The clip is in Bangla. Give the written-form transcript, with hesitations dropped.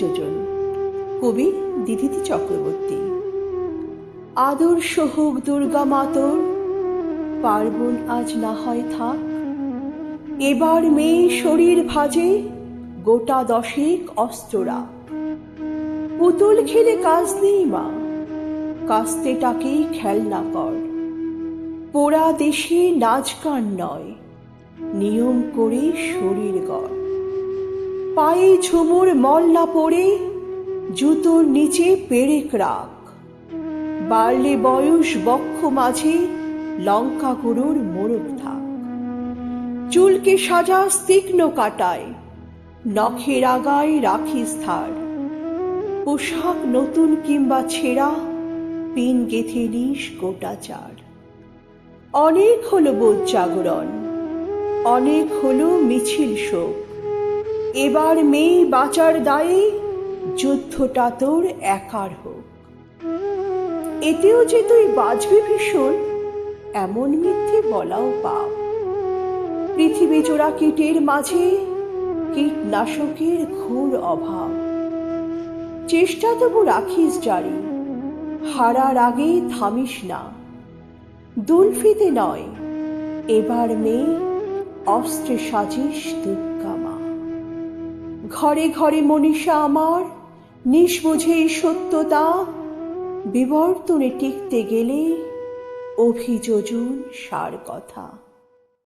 অভিযোজন, কবি দিদিতি চক্রবর্তী। আদর্শ হোক দুর্গা মাতর, পার্বণ আজ না হয় থাক। এবার মেয়ে শরীর ভাজে, গোটা 10 অস্ত্ররা। পুতুল খেলে কাজ নেই মা, কাস্তেটাকেই খেলনা কর। পোড়া দেশে নাচ গান নয়, নিয়ম করে শরীর গড়। পায়ে ঝুমুর মল না পড়ে, জুতোর নিচে পেরেক রাখ। বাড়লে বয়স বক্ষ মাঝে, লঙ্কা গুঁড়োর মোড়ক থাক। চুলকে সাজাস তীক্ষ্ণ কাটায়, নখের আগায় রাখিস ধার। পোশাক নতুন কিংবা ছেঁড়া, পিন গেথে নিস গোটা চার। অনেক হলো বোধ জাগরণ, অনেক হলো মিছিল শোক। এবার মেয়ে বাঁচার দায়ে, যুদ্ধটা তোর একার হোক। এতেও যে তুই বাঁচবি ভীষণ, এমন মিথ্যে বলাও পাপ। পৃথিবী জোড়া কীটের মাঝে, কীটনাশকের ঘোর অভাব। চেষ্টা তবু রাখিস জারি, হারার আগে থামিস না। দুলফিতে নয়, এবার মেয়ে অস্ত্রে সাজিস দুর্গা মা। ঘরে ঘরে মনীষা আমার, নিষ্বুঝে এই সত্যতা। বিবর্তনে টিকতে গেলে অভিযোজন সার কথা।